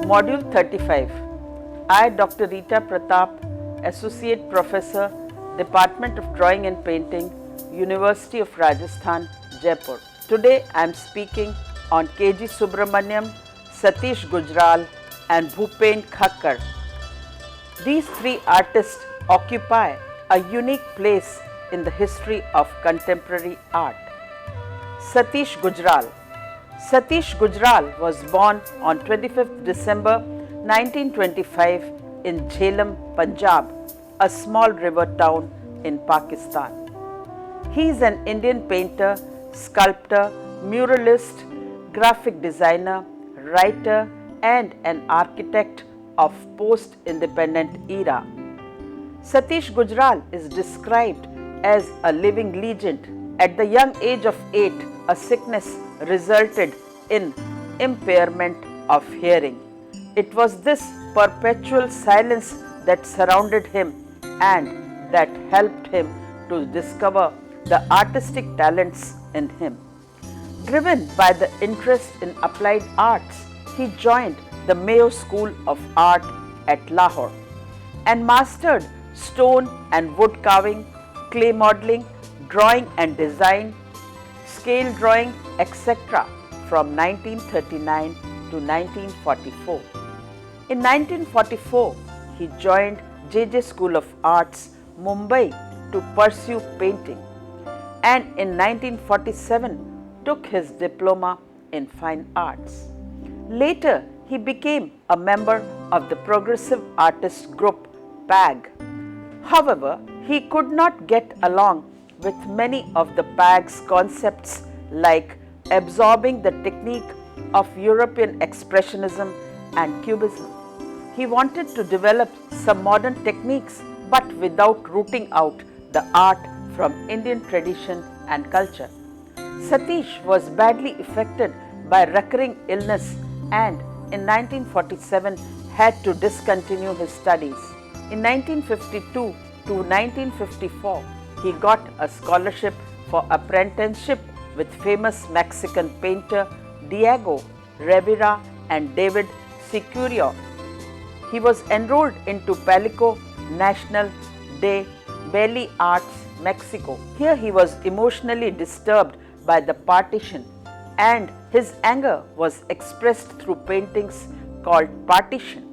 Module 35. I, Dr. Rita Pratap, Associate Professor, Department of Drawing and Painting, University of Rajasthan, Jaipur. Today I am speaking on K.G. Subramaniam, Satish Gujral and Bhupen Khakkar. These three artists occupy a unique place in the history of contemporary art. Satish Gujral. Satish Gujral was born on 25th December 1925 in Jhelum, Punjab, a small river town in Pakistan. He is an Indian painter, sculptor, muralist, graphic designer, writer and an architect of post-independent era. Satish Gujral is described as a living legend. At the young age of 8, a sickness resulted in impairment of hearing. It was this perpetual silence that surrounded him and that helped him to discover the artistic talents in him. Driven by the interest in applied arts, he joined the Mayo School of Art at Lahore and mastered stone and wood carving, clay modeling, drawing and design, scale drawing, etc. from 1939 to 1944. In 1944, he joined J.J. School of Arts, Mumbai to pursue painting and in 1947 took his diploma in fine arts. Later, he became a member of the Progressive Artists Group PAG. However, he could not get along with many of the PAG's concepts like absorbing the technique of European Expressionism and Cubism. He wanted to develop some modern techniques but without rooting out the art from Indian tradition and culture. Satish was badly affected by recurring illness and in 1947 had to discontinue his studies. In 1952 to 1954, he got a scholarship for apprenticeship with famous Mexican painter Diego Rivera and David Siqueiros. He was enrolled into Palico National de Bellas Arts, Mexico. Here he was emotionally disturbed by the partition and his anger was expressed through paintings called Partition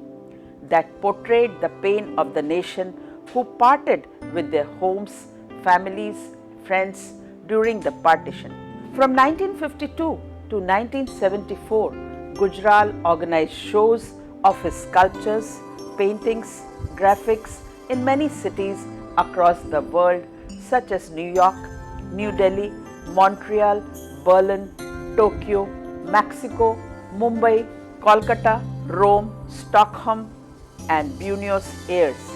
that portrayed the pain of the nation who parted with their homes, families, friends during the partition. From 1952 to 1974, Gujral organized shows of his sculptures, paintings, graphics in many cities across the world such as New York, New Delhi, Montreal, Berlin, Tokyo, Mexico, Mumbai, Kolkata, Rome, Stockholm and Buenos Aires.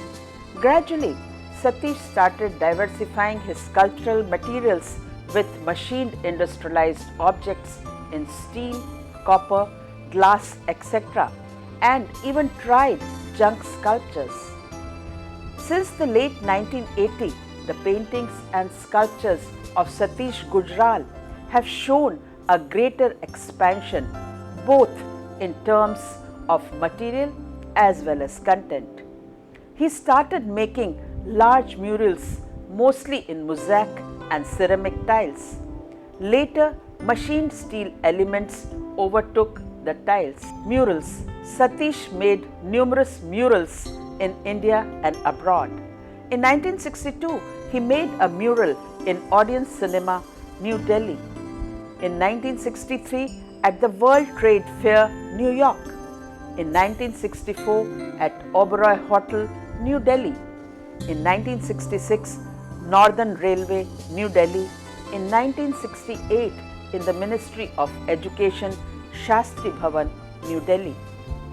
Gradually, Satish started diversifying his sculptural materials with machined industrialized objects in steel, copper, glass, etc. and even tried junk sculptures. Since the late 1980s, the paintings and sculptures of Satish Gujral have shown a greater expansion both in terms of material as well as content. He started making large murals mostly in mosaic and ceramic tiles. Later, machined steel elements overtook the tiles. Murals. Satish made numerous murals in India and abroad. In 1962, he made a mural in Odeon Cinema, New Delhi. In 1963, at the World Trade Fair, New York. In 1964, at Oberoi Hotel, New Delhi. In 1966, Northern Railway, New Delhi. In 1968, in the Ministry of Education, Shastri Bhavan, New Delhi.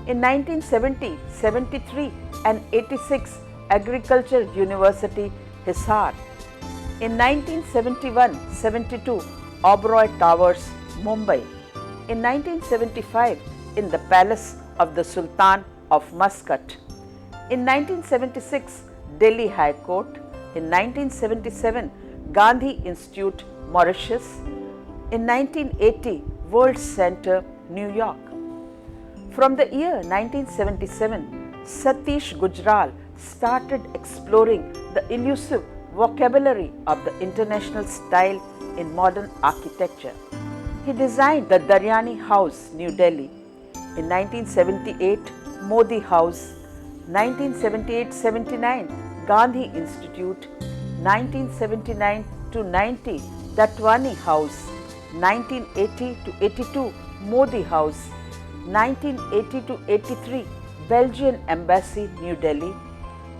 In 1970, 73 and 86, Agriculture University, Hisar. In 1971-72, Oberoi Towers, Mumbai. In 1975, in the Palace of the Sultan of Muscat. In 1976, Delhi High Court. In 1977, Gandhi Institute, Mauritius. In 1980, World Center, New York. From the year 1977, Satish Gujral started exploring the elusive vocabulary of the international style in modern architecture. He designed the Daryani House, New Delhi. In 1978, Modi House. 1978-79, Gandhi Institute. 1979-90, Datwani House. 1980-82, Modi House. 1980-83, Belgian Embassy, New Delhi.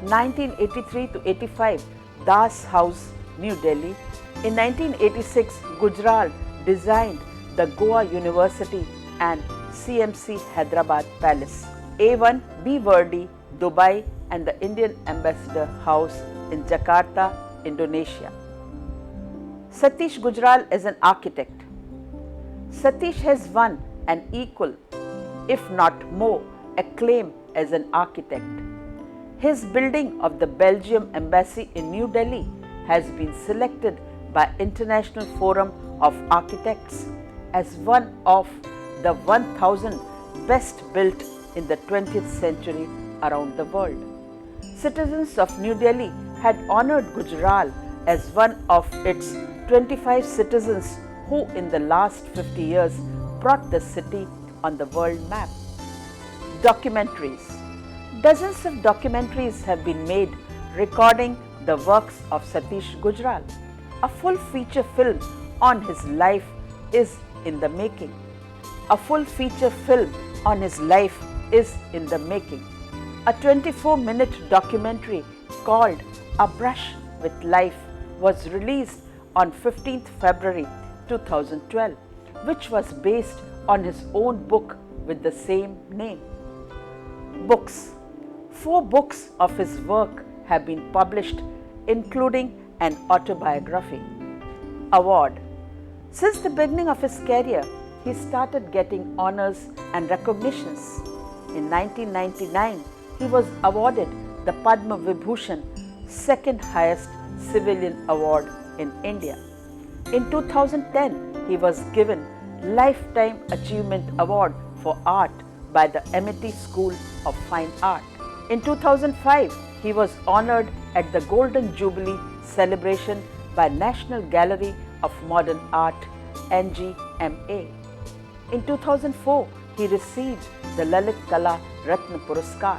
1983-85, Das House, New Delhi. In 1986, Gujral designed the Goa University and CMC Hyderabad Palace, A1 B Verdi, Dubai, and the Indian Ambassador House in Jakarta, Indonesia. Satish Gujral is an architect. Satish has won an equal, if not more, acclaim as an architect. His building of the Belgium Embassy in New Delhi has been selected by International Forum of Architects as one of the 1000 best built in the 20th century around the world. Citizens of New Delhi had honored Gujral as one of its 25 citizens who in the last 50 years brought the city on the world map. Documentaries. Dozens of documentaries have been made recording the works of Satish Gujral. A full feature film on his life is in the making. A full feature film on his life is in the making. A 24-minute documentary called A Brush with Life was released on 15th February 2012, which was based on his own book with the same name. Books. 4 books of his work have been published, including an autobiography. Award. Since the beginning of his career, he started getting honors and recognitions. In 1999, he was awarded the Padma Vibhushan, second highest civilian award in India. In 2010, he was given Lifetime Achievement Award for Art by the Amity School of Fine Art. In 2005, he was honored at the Golden Jubilee celebration by National Gallery of Modern Art, NGMA. In 2004, he received the Lalit Kala Ratna Puraskar.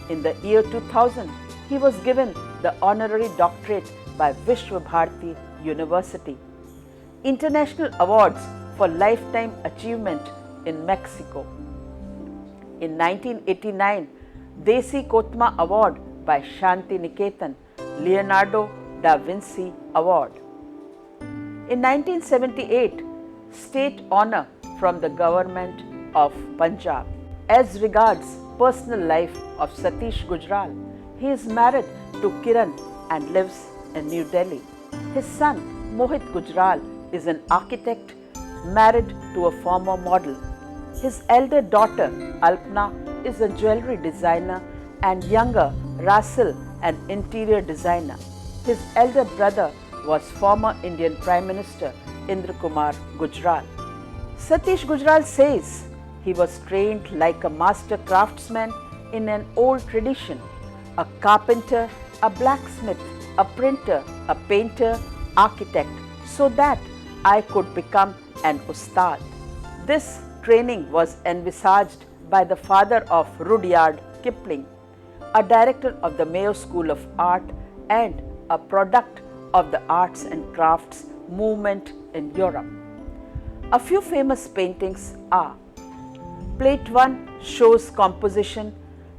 In the year 2000, he was given the honorary doctorate by Vishwa Bharati University. International awards for lifetime achievement in Mexico. In 1989, Desi Kotma Award by Shanti Niketan, Leonardo da Vinci Award. In 1978, state honor from the government of Punjab. As regards personal life of Satish Gujral, he is married to Kiran and lives in New Delhi. His son Mohit Gujral is an architect married to a former model. His elder daughter Alpna is a jewelry designer and younger Rasil an interior designer. His elder brother was former Indian Prime Minister Indra Kumar Gujral. Satish Gujral says he was trained like a master craftsman in an old tradition, a carpenter, a blacksmith, a printer, a painter, architect, so that I could become an ustad. This training was envisaged by the father of Rudyard Kipling, a director of the Mayo School of Art and a product of the arts and crafts movement in Europe. A few famous paintings are: Plate 1 shows composition,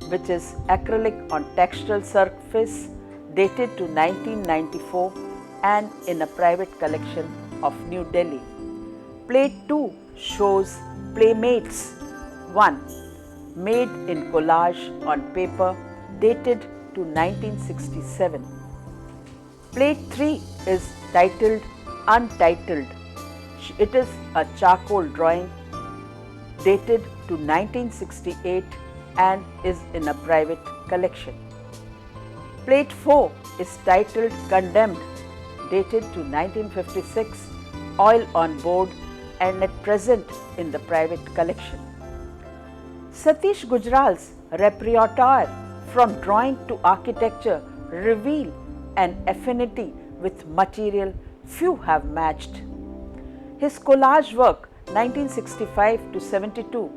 which is acrylic on textile surface, dated to 1994 and in a private collection of New Delhi. Plate 2 shows Playmates 1, made in collage on paper, dated to 1967. Plate 3 is titled Untitled. It is a charcoal drawing dated to 1968 and is in a private collection. Plate 4 is titled Condemned, dated to 1956, oil on board and at present in the private collection. Satish Gujral's repertoire from drawing to architecture reveal an affinity with material few have matched. His collage work 1965 to 72,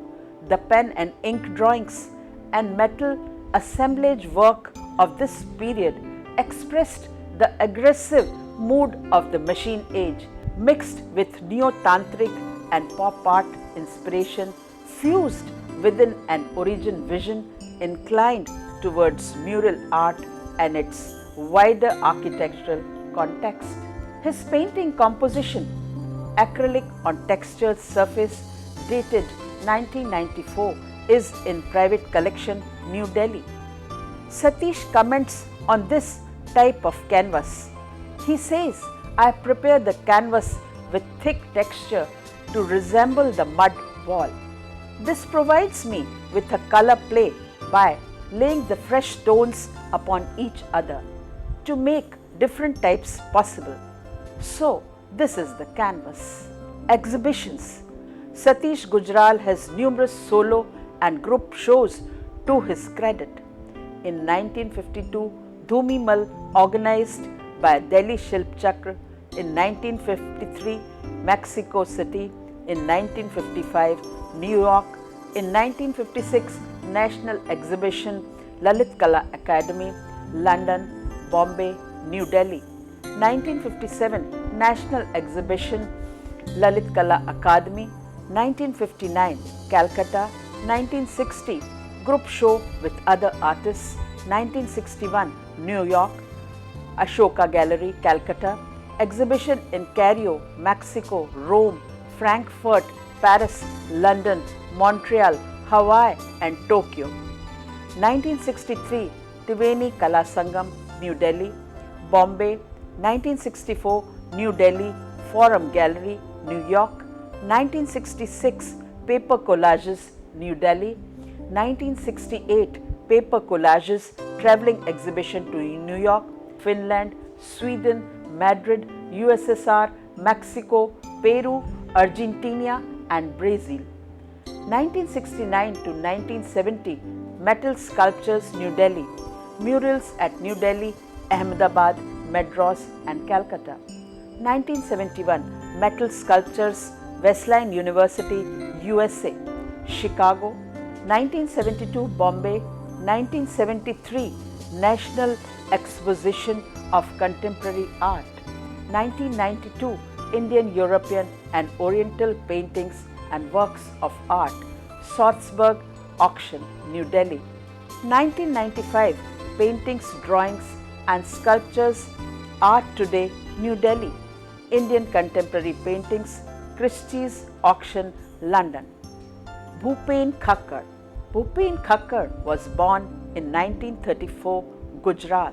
the pen and ink drawings and metal assemblage work of this period expressed the aggressive mood of the machine age mixed with neo-tantric and pop art inspiration fused within an origin vision inclined towards mural art and its wider architectural context. His painting composition, acrylic on textured surface, dated 1994, is in private collection, New Delhi. Satish comments on this type of canvas. He says, I prepare the canvas with thick texture to resemble the mud wall. This provides me with a color play by laying the fresh tones upon each other to make different types possible. So, this is the canvas. Exhibitions. Satish Gujral has numerous solo and group shows to his credit. In 1952, Dhumimal, organized by Delhi Shilp Chakra; in 1953, Mexico City; in 1955, New York; in 1956, National Exhibition, Lalit Kala Academy, London, Bombay, New Delhi; 1957, National Exhibition, Lalit Kala Academy; 1959, Calcutta; 1960, Group Show with other artists; 1961, New York, Ashoka Gallery, Calcutta; exhibition in Cairo, Mexico, Rome, Frankfurt, Paris, London, Montreal, Hawaii and Tokyo. 1963, Triveni Kala Sangam, New Delhi; Bombay; 1964, New Delhi, Forum Gallery, New York; 1966, Paper Collages, New Delhi; 1968, Paper Collages Travelling Exhibition to New York, Finland, Sweden, Madrid, USSR, Mexico, Peru, Argentina and Brazil. 1969 to 1970, Metal Sculptures, New Delhi; Murals at New Delhi, Ahmedabad, Madras and Calcutta. 1971, Metal Sculptures, Wesleyan University, USA, Chicago. 1972, Bombay. 1973, National Exposition of Contemporary Art. 1992, Indian, European and Oriental Paintings and Works of Art, Salzburg Auction, New Delhi. 1995, Paintings, Drawings and Sculptures, Art Today, New Delhi. Indian Contemporary Paintings, Christie's Auction, London. Bhupen Thakkar. Bhupen Thakkar was born in 1934, Gujarat.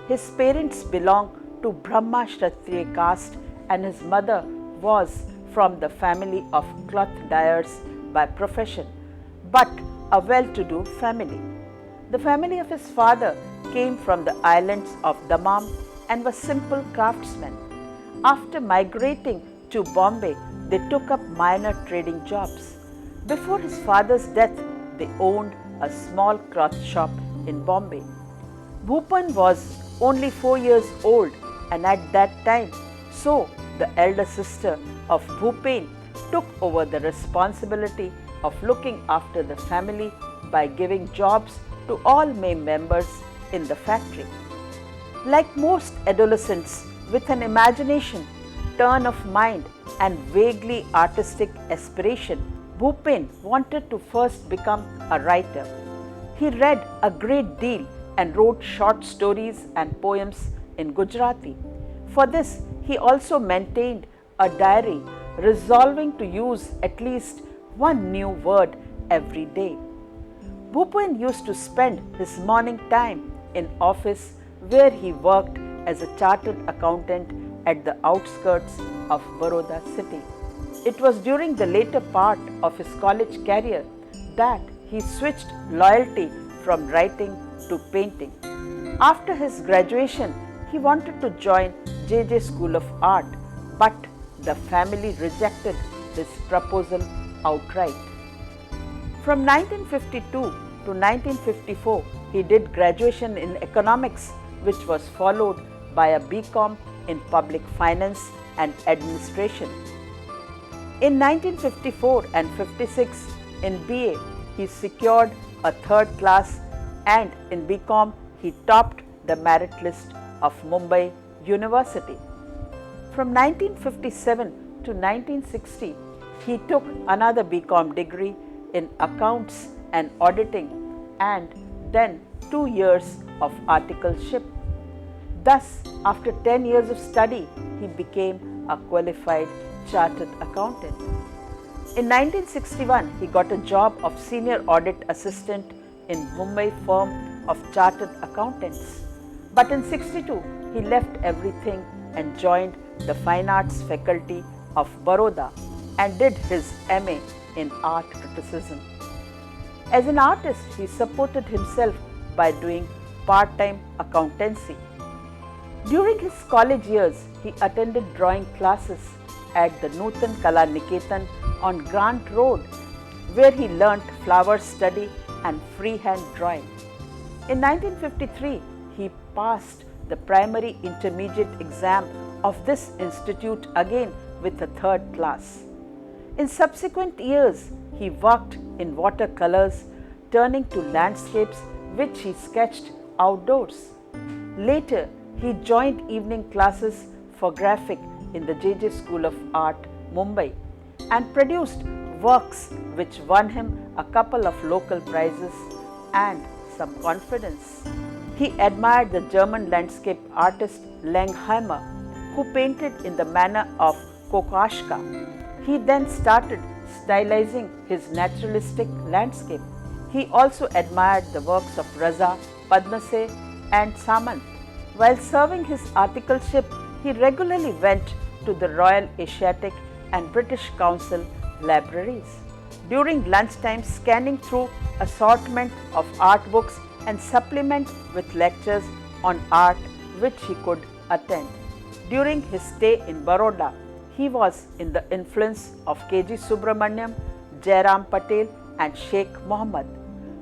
His parents belonged to Brahma Kshatriya caste and his mother was from the family of cloth dyers by profession, but a well-to-do family. The family of his father came from the islands of Damam and were simple craftsmen. After migrating to Bombay, they took up minor trading jobs. Before his father's death, they owned a small cloth shop in Bombay. Bhupen was only 4 years old and at that time, so the elder sister of Bhupen took over the responsibility of looking after the family by giving jobs to all main members in the factory. Like most adolescents with an imagination, turn of mind and vaguely artistic aspiration, Bhupen wanted to first become a writer. He read a great deal and wrote short stories and poems in Gujarati. For this, he also maintained a diary, resolving to use at least one new word every day. Bhupen used to spend his morning time in office where he worked as a chartered accountant at the outskirts of Baroda city. It was during the later part of his college career that he switched loyalty from writing to painting. After his graduation, he wanted to join JJ School of Art, but the family rejected this proposal outright. From 1952 to 1954, he did graduation in economics, which was followed by a BCom in public finance and administration. In 1954 and 56 in BA, he secured a third class, and in BCom he topped the merit list of Mumbai University. From 1957 to 1960, he took another BCom degree in accounts and auditing, and then 2 years of articleship. Thus, after 10 years of study, he became a qualified chartered accountant. In 1961, he got a job of senior audit assistant in Mumbai firm of chartered accountants. But in 62, he left everything and joined the Fine Arts faculty of Baroda and did his MA in art criticism. As an artist, he supported himself by doing part-time accountancy. During his college years, he attended drawing classes at the Nutan Kala Niketan on Grant Road, where he learnt flower study and freehand drawing. In 1953, he passed the primary intermediate exam of this institute again with a third class. In subsequent years, he worked in watercolors, turning to landscapes which he sketched outdoors. Later, he joined evening classes for graphic in the JJ School of Art, Mumbai, and produced works which won him a couple of local prizes and some confidence. He admired the German landscape artist Langheimer, who painted in the manner of Kokoschka. He then started stylizing his naturalistic landscape. He also admired the works of Raza, Padmase and Samant. While serving his articleship, he regularly went to the Royal Asiatic and British Council libraries. During lunchtime, scanning through assortment of art books and supplement with lectures on art which he could attend. During his stay in Baroda, he was in the influence of K.G. Subramaniam, Jairam Patel and Sheikh Mohammed.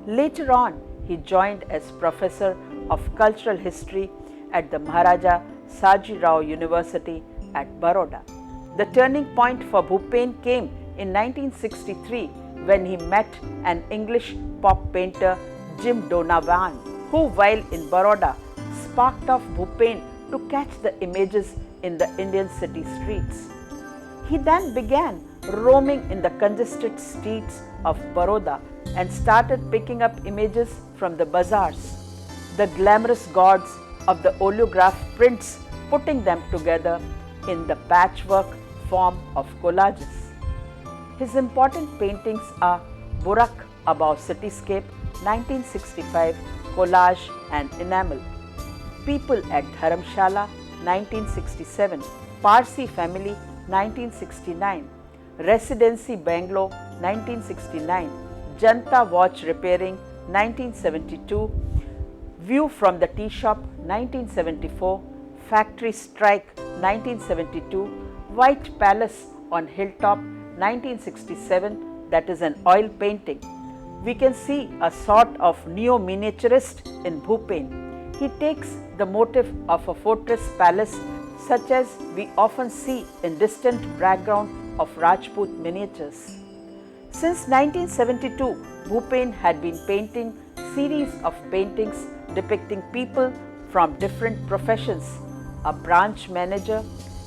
Later on, he joined as Professor of Cultural History at the Maharaja Saji Rao University at Baroda. The turning point for Bhupen came in 1963 when he met an English pop painter, Jim Donovan, who while in Baroda sparked off Bhupen to catch the images in the Indian city streets. He then began roaming in the congested streets of Baroda and started picking up images from the bazaars, the glamorous gods of the oleograph prints, putting them together in the patchwork form of collages. His important paintings are Burak Above Cityscape, 1965, Collage and Enamel, People at Dharamshala, 1967, Parsi Family, 1969, Residency Bangalore, 1969, Janta Watch Repairing, 1972, View from the Tea Shop, 1974, Factory Strike, 1972, White Palace on Hilltop, 1967, that is an oil painting. We can see a sort of neo-miniaturist in Bhupen. He takes the motif of a fortress palace such as we often see in distant background of Rajput miniatures. Since 1972, Bhupen had been painting series of paintings depicting people from different professions, a branch manager,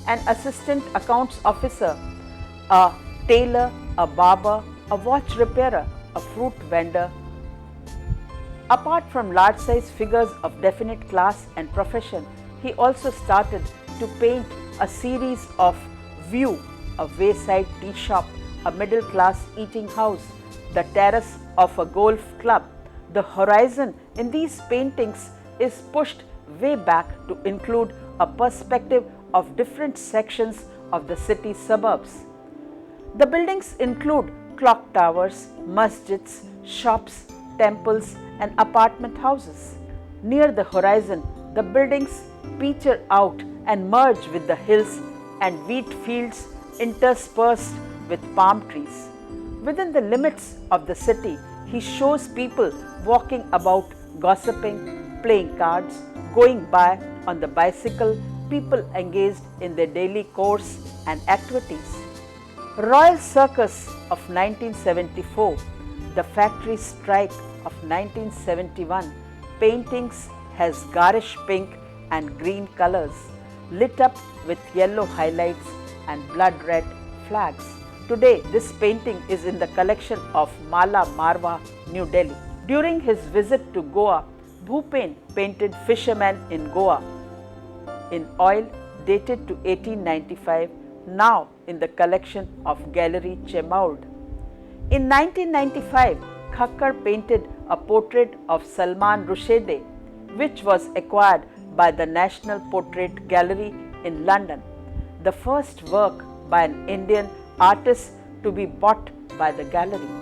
an assistant accounts officer, a tailor, a barber, a watch repairer, a fruit vendor. Apart from large-size figures of definite class and profession, he also started to paint a series of View, a wayside tea shop, a middle-class eating house, the terrace of a golf club. The horizon in these paintings is pushed way back to include a perspective of different sections of the city suburbs. The buildings include clock towers, masjids, shops, temples and apartment houses. Near the horizon, the buildings peter out and merge with the hills and wheat fields interspersed with palm trees. Within the limits of the city, he shows people walking about, gossiping, playing cards, going by on the bicycle, people engaged in their daily course and activities. Royal Circus of 1974, the factory strike of 1971, paintings has garish pink and green colors, lit up with yellow highlights and blood red flags. Today, this painting is in the collection of Mala Marwa, New Delhi. During his visit to Goa, Bhupen painted Fisherman in Goa in oil dated to 1895, now in the collection of Gallery Chemaud. In 1995, Khakkar painted a portrait of Salman Rushdie, which was acquired by the National Portrait Gallery in London, the first work by an Indian artist to be bought by the gallery.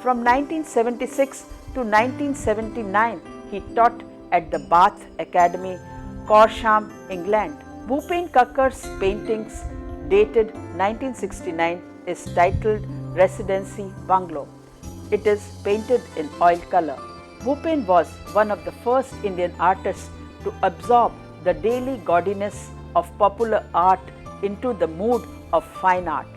From 1976 to 1979, he taught at the Bath Academy, Corsham, England. Bhupen Khakkar's paintings dated 1969 is titled Residency Bungalow. It is painted in oil color. Bhupen was one of the first Indian artists to absorb the daily gaudiness of popular art into the mood of fine art.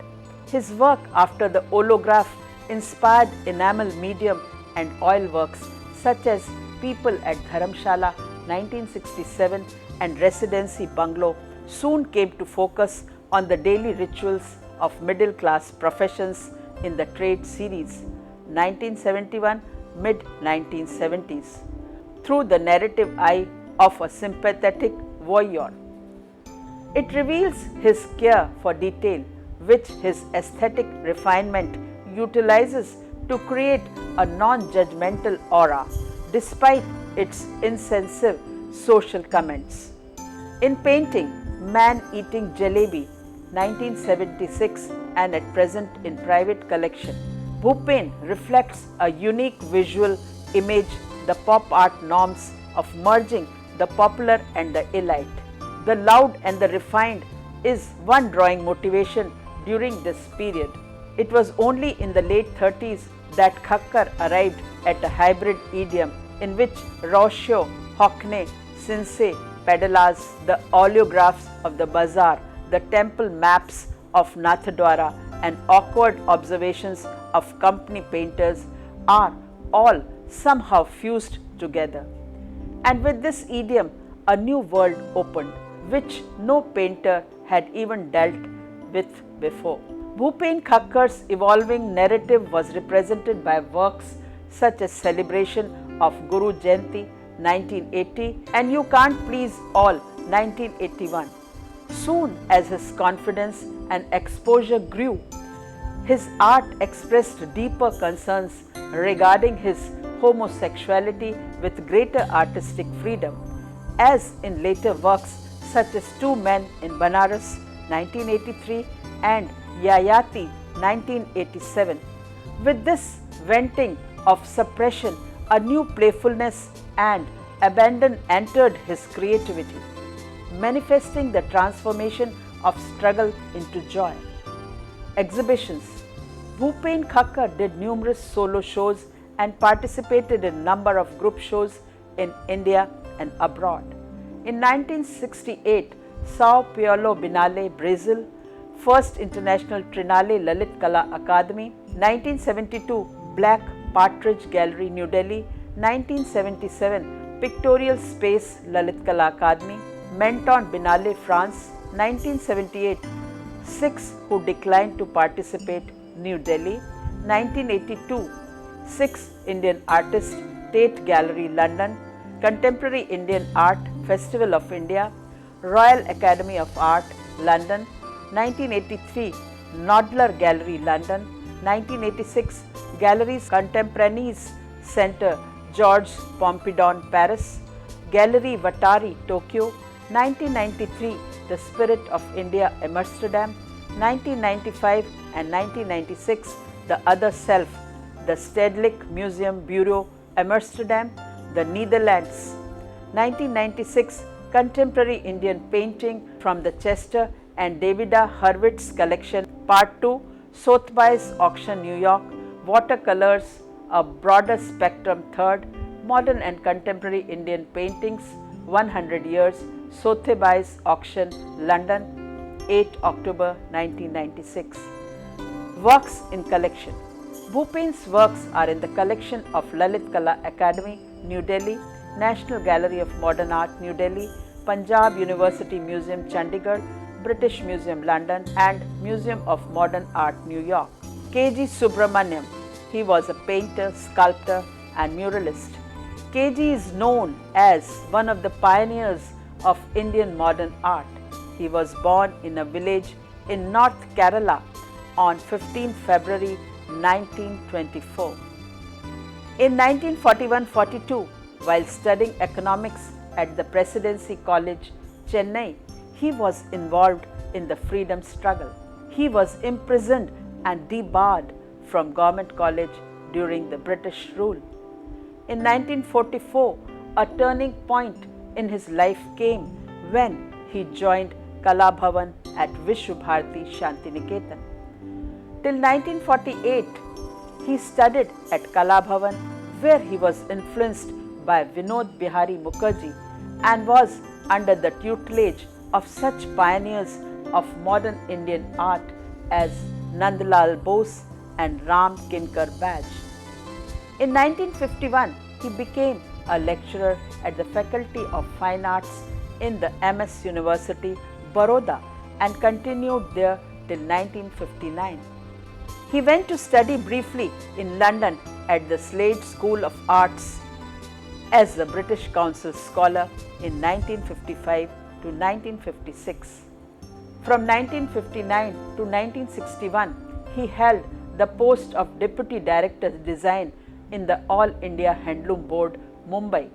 His work after the olograph inspired enamel medium and oil works such as People at Dharamshala 1967 and Residency Bungalow soon came to focus on the daily rituals of middle class professions in the Trade series 1971 mid 1970s through the narrative eye of a sympathetic voyeur. It reveals his care for detail, which his aesthetic refinement utilizes to create a non-judgmental aura despite its insensitive social comments. In painting Man Eating Jalebi 1976 and at present in private collection, Bhupen reflects a unique visual image, the pop art norms of merging the popular and the elite. The loud and the refined is one drawing motivation during this period. It was only in the late 30s that Khakkar arrived at a hybrid idiom in which Roshio, Hockney, Sinse, Pedalas, the oleographs of the bazaar, the temple maps of Nathadwara and awkward observations of company painters are all somehow fused together. And with this idiom, a new world opened, which no painter had even dealt with before. Bhupen Khakkar's evolving narrative was represented by works such as Celebration of Guru Jayanti 1980 and You Can't Please All 1981. Soon as his confidence and exposure grew, his art expressed deeper concerns regarding his homosexuality with greater artistic freedom, as in later works such as Two Men in Banaras 1983 and Yayati 1987. With this venting of suppression, a new playfulness and abandon entered his creativity, manifesting the transformation of struggle into joy. Exhibitions. Bhupen Khakkar did numerous solo shows and participated in a number of group shows in India and abroad. In 1968, Sao Paulo Biennale, Brazil, First International Trinale Lalit Kala Academy, 1972, Black Partridge Gallery, New Delhi, 1977, Pictorial Space Lalit Kala Academy, Menton Biennale, France, 1978, 6 who declined to participate, New Delhi, 1982, 6 Indian artists, Tate Gallery, London, Contemporary Indian Art, Festival of India, Royal Academy of Art, London, 1983, Nodler Gallery, London, 1986, Galleries Contemporanees Center, Georges Pompidou, Paris, Gallery Vatari, Tokyo, 1993, The Spirit of India, Amsterdam, 1995 and 1996, The Other Self, the Stedelijk Museum Bureau, Amsterdam, the Netherlands, 1996, Contemporary Indian Painting from the Chester and Davida Hurwitz Collection, Part 2, Sotheby's Auction, New York, Watercolors, a broader spectrum third, Modern and Contemporary Indian Paintings, 100 Years, Sotheby's Auction, London, 8 October 1996. Works in collection. Bhupen's works are in the collection of Lalit Kala Academy, New Delhi, National Gallery of Modern Art, New Delhi, Punjab University Museum, Chandigarh, British Museum, London, and Museum of Modern Art, New York. K.G. Subramaniam. He was a painter, sculptor, and muralist. K.G. is known as one of the pioneers of Indian modern art. He was born in a village in North Kerala on 15 February 1924. In 1941-42, while studying economics at the Presidency College, Chennai, he was involved in the freedom struggle. He was imprisoned and debarred from Government College during the British rule. In 1944, a turning point in his life came when he joined Kala Bhavan at Vishwabharati Shantiniketan. Till 1948, he studied at Kala Bhavan, where he was influenced by Vinod Bihari Mukherjee and was under the tutelage of such pioneers of modern Indian art as Nandlal Bose and Ram Kinkar Baj. In 1951, he became a lecturer at the Faculty of Fine Arts in the MS University, Baroda, and continued there till 1959. He went to study briefly in London at the Slade School of Arts as the British Council Scholar in 1955 to 1956. From 1959 to 1961, he held the post of Deputy Director Design in the All India Handloom Board, Mumbai.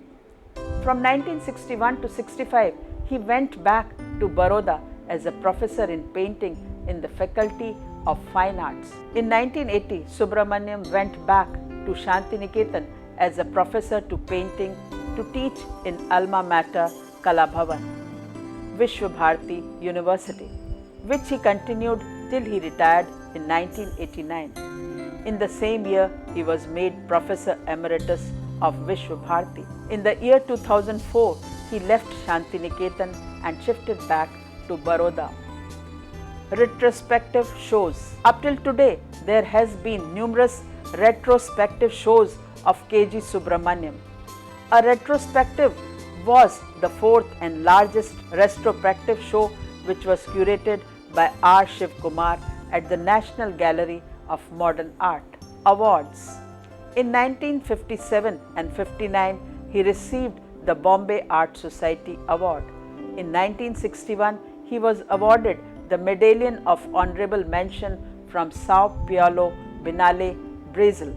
From 1961 to 65, he went back to Baroda as a professor in painting in the Faculty of Fine Arts. In 1980, Subramaniam went back to Shantiniketan as a professor to painting to teach in alma mater Kala Bhavan, Vishwabharati University, which he continued till he retired in 1989. In the same year, he was made Professor Emeritus of Vishwabharati. In the year 2004, he left Shantiniketan and shifted back to Baroda. Retrospective shows. Up till today, there has been numerous retrospective shows of K.G. Subramaniam. A retrospective was the fourth and largest retrospective show which was curated by R. Shiv Kumar at the National Gallery of Modern Art. Awards. In 1957 and 59, he received the Bombay Art Society Award. In 1961, he was awarded the Medallion of Honorable Mention from Sao Paulo Biennale, Brazil.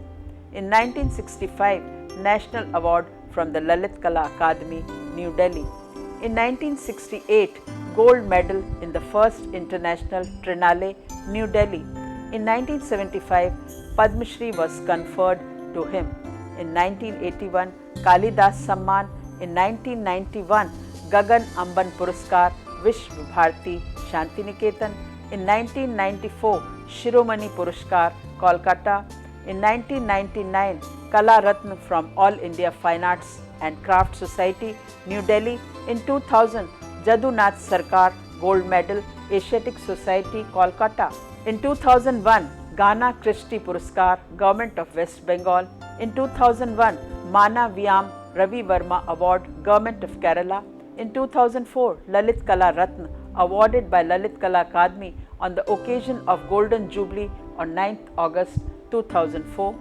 In 1965, National Award from the Lalit Kala Academy, New Delhi. In 1968, Gold Medal in the First International Triennale, New Delhi. In 1975, Padma Shri was conferred to him. In 1981, Kalidas Samman. In 1991, Gagan Amban Puraskar, Vishwabharati Shantiniketan. In 1994, Shiromani Puraskar, Kolkata. In 1999, Kala Ratna from All India Fine Arts and Craft Society, New Delhi. In 2000, Jadunath Sarkar Gold Medal, Asiatic Society, Kolkata. In 2001, Ghana Christie Puraskar, Government of West Bengal. In 2001, Mana Vyam Ravi Verma Award, Government of Kerala. In 2004, Lalit Kala Ratna, awarded by Lalit Kala Academy on the occasion of Golden Jubilee on 9th August 2004.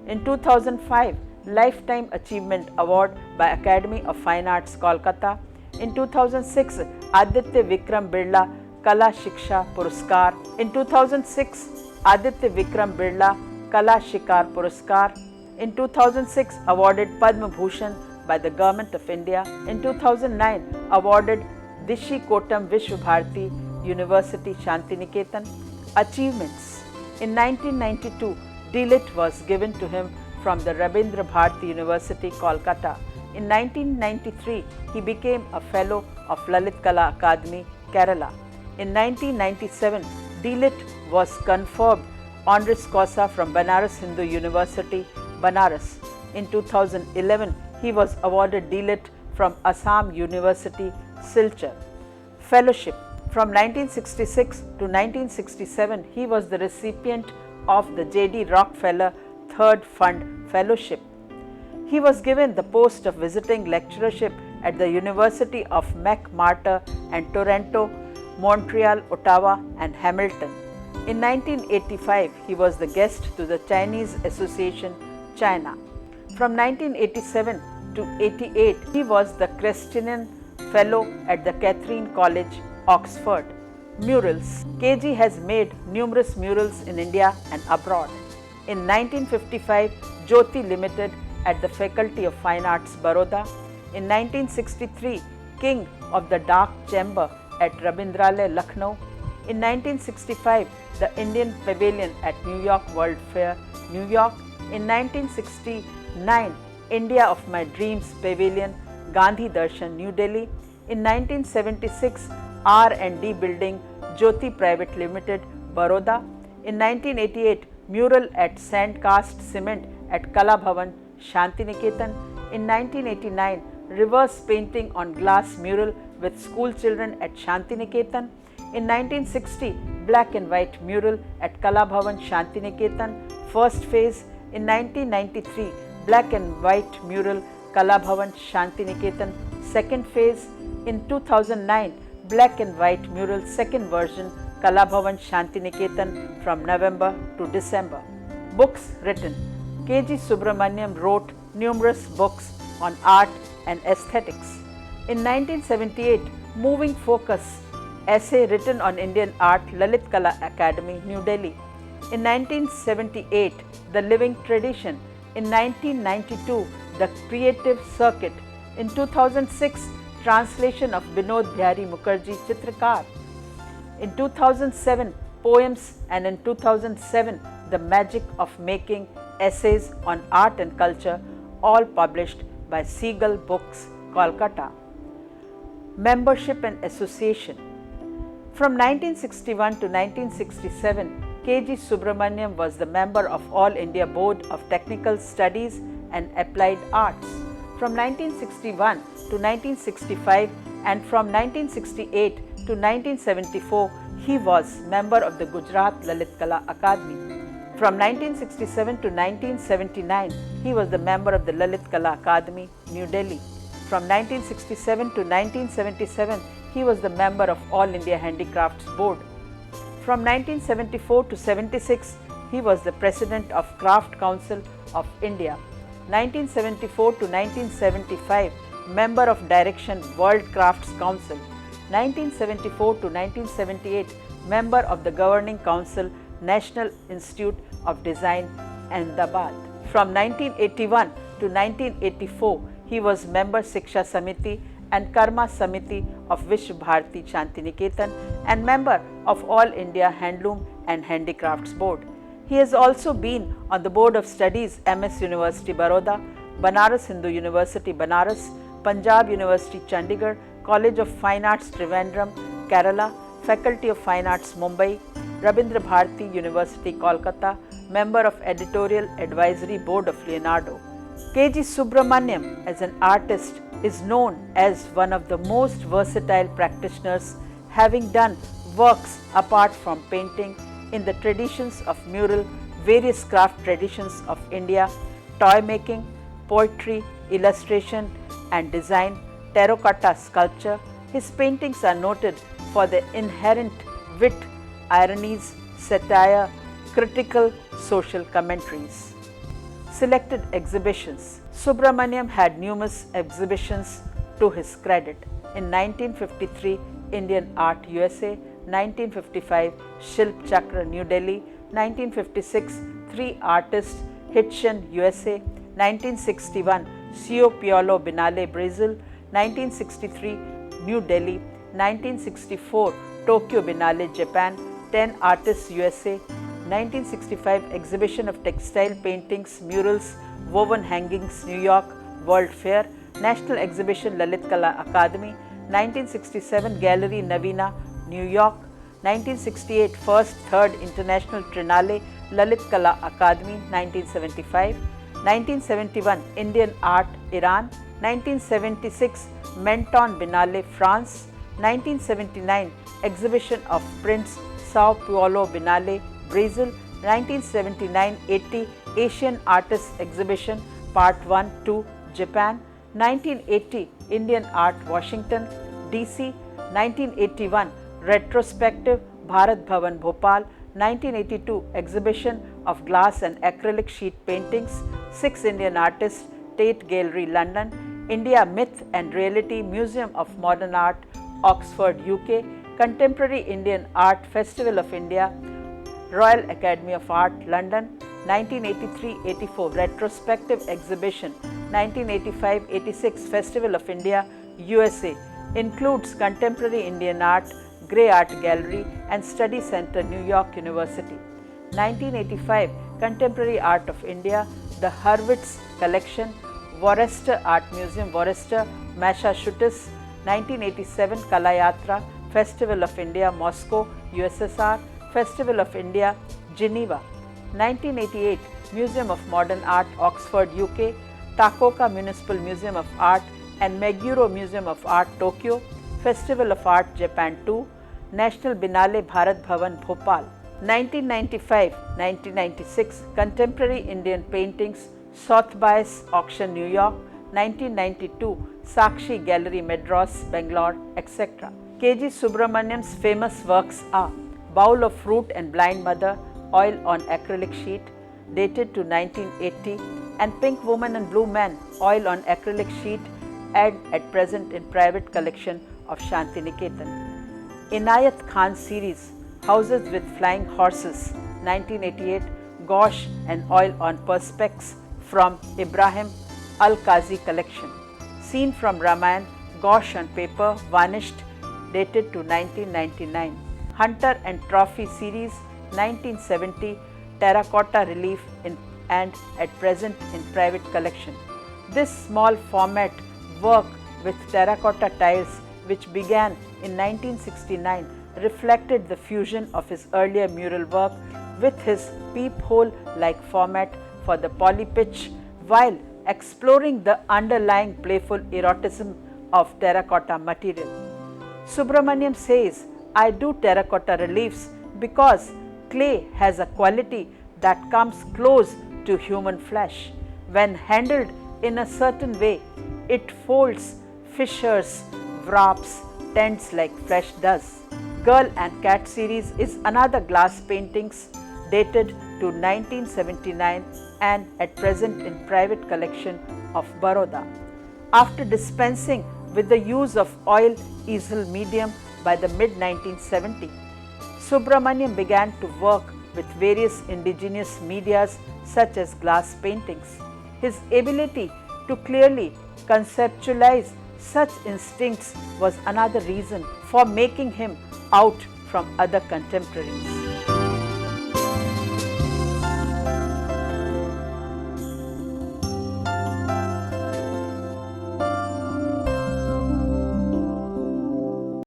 In 2005, Lifetime Achievement Award by Academy of Fine Arts, Kolkata. In 2006, Aditya Vikram Birla Kala Shiksha Puraskar. In 2006, Aditya Vikram Birla Kala Shikar Puraskar. In 2006, awarded Padma Bhushan by the Government of India. In 2009, awarded Dishi Kotam Vishwabharati University, Shantiniketan. Achievements. In 1992, D.Litt was given to him from the Rabindra Bharati University, Kolkata. In 1993, he became a Fellow of Lalit Kala Academy, Kerala. In 1997, D.Litt was conferred honoris causa from Banaras Hindu University, Banaras. In 2011, he was awarded D.Litt from Assam University, Silchar. Fellowship. From 1966 to 1967, he was the recipient of the J.D. Rockefeller Third Fund Fellowship. He was given the post of visiting lecturership at the University of McMaster and Toronto, Montreal, Ottawa and Hamilton. In 1985, he was the guest to the Chinese Association, China. From 1987 to 88, he was the Christian Fellow at the Catherine College, Oxford. Murals. KG has made numerous murals in India and abroad. In 1955, Jyoti Limited at the Faculty of Fine Arts, Baroda. In 1963, King of the Dark Chamber at Rabindralaya, Lucknow. In 1965, the Indian Pavilion at New York World Fair, New York. In 1969, India of My Dreams Pavilion, Gandhi Darshan, New Delhi. In 1976, R&D Building, Jyoti Private Limited, Baroda. In 1988, mural at Sandcast Cement at Kala Bhavan, Shantiniketan. In 1989, reverse painting on glass mural with school children at Shantiniketan. In 1960, black and white mural at Kala Bhavan, Shantiniketan, first phase. In 1993, black and white mural, Kala Bhavan, Shantiniketan, second phase. In 2009, black and white mural, second version, Kala Bhavan, Shantiniketan, from November to December. Books written. KG Subramaniam wrote numerous books on art and aesthetics. In 1978, Moving Focus, essay written on Indian art, Lalit Kala Academy, New Delhi. In 1978, The Living Tradition. In 1992, The Creative Circuit. In 2006, translation of Binod Bihari Mukherjee Chitrakar. In 2007, Poems, and in 2007, The Magic of Making, essays on art and culture, all published by Seagull Books, Kolkata. Membership and association. From 1961 to 1967, KG Subramaniam was the member of All India Board of Technical Studies and Applied Arts. From 1961 to 1965 and from 1968 to 1974, he was member of the Gujarat Lalit Kala Academy. From 1967 to 1979, he was the member of the Lalit Kala Academy, New Delhi. From 1967 to 1977, he was the member of All India Handicrafts Board. From 1974 to 76, he was the president of Craft Council of India. 1974 to 1975, member of Direction World Crafts Council. 1974 to 1978, member of the Governing Council, National Institute of Design, Ahmedabad. From 1981 to 1984, he was member Siksha Samiti and Karma Samiti of Vishwa Bharati Shantiniketan and member of All India Handloom and Handicrafts Board. He has also been on the Board of Studies, MS University, Baroda, Banaras Hindu University, Banaras, Punjab University, Chandigarh, College of Fine Arts, Trivandrum, Kerala, Faculty of Fine Arts, Mumbai, Rabindra Bharati University, Kolkata, member of Editorial Advisory Board of Leonardo. KG Subramaniam, as an artist, is known as one of the most versatile practitioners, having done works apart from painting in the traditions of mural, various craft traditions of India, toy making, poetry, illustration and design, terracotta sculpture. His paintings are noted for the inherent wit, ironies, satire, critical social commentaries. Selected exhibitions. Subramaniam had numerous exhibitions to his credit. In 1953, Indian Art USA, 1955, Shilp Chakra, New Delhi, 1956, Three Artists, Hitchen, USA, 1961, Sao Paulo, Biennale, Brazil, 1963, New Delhi, 1964, Tokyo Biennale, Japan, 10 Artists, USA, 1965, Exhibition of Textile Paintings, Murals, Woven Hangings, New York, World Fair, National Exhibition, Lalit Kala Academy, 1967, Gallery Navina, New York, 1968, First, Third International Trinale, Lalit Kala Akademi 1975, 1971 Indian Art Iran, 1976 Menton Biennale France, 1979 Exhibition of Prints Sao Paulo Biennale Brazil, 1979-80 Asian Artists Exhibition Part 1-2 Japan, 1980 Indian Art Washington DC, 1981 Retrospective Bharat Bhavan Bhopal, 1982 Exhibition of Glass and Acrylic Sheet Paintings, 6 Indian Artists, Tate Gallery London, India Myth and Reality Museum of Modern Art, Oxford UK, Contemporary Indian Art Festival of India, Royal Academy of Art London, 1983-84 Retrospective Exhibition, 1985-86 Festival of India, USA, includes Contemporary Indian Art, Grey Art Gallery and Study Center, New York University. 1985 Contemporary Art of India, the Hurwitz Collection, Worcester Art Museum, Worcester, Massachusetts. 1987 Kalayatra, Festival of India, Moscow, USSR, Festival of India, Geneva. 1988 Museum of Modern Art, Oxford, UK, Takoka Municipal Museum of Art and Meguro Museum of Art, Tokyo, Festival of Art, Japan 2, National Biennale Bharat Bhavan, Bhopal. 1995-1996 Contemporary Indian Paintings, Sotheby's Auction, New York. 1992 Sakshi Gallery, Madras, Bangalore, etc. K.G. Subramaniam's famous works are Bowl of Fruit and Blind Mother, oil on acrylic sheet, dated to 1980, and Pink Woman and Blue Man, oil on acrylic sheet, at present in private collection of Shantiniketan. Inayat Khan series, Houses with Flying Horses, 1988, gouache and oil on perspex from Ibrahim Al-Qazi collection. Scene from Ramayana, gouache on paper, varnished, dated to 1999. Hunter and Trophy series, 1970, terracotta relief and at present in private collection. This small format work with terracotta tiles, which began in 1969, reflected the fusion of his earlier mural work with his peephole-like format for the polypitch, while exploring the underlying playful eroticism of terracotta material. Subramaniam says, "I do terracotta reliefs because clay has a quality that comes close to human flesh. When handled in a certain way, it folds, fissures, wraps, tends like flesh does." Girl and Cat series is another glass paintings dated to 1979 and at present in private collection of Baroda. After dispensing with the use of oil easel medium by the mid-1970s, Subramaniam began to work with various indigenous medias such as glass paintings. His ability to clearly conceptualize such instincts was another reason for making him out from other contemporaries.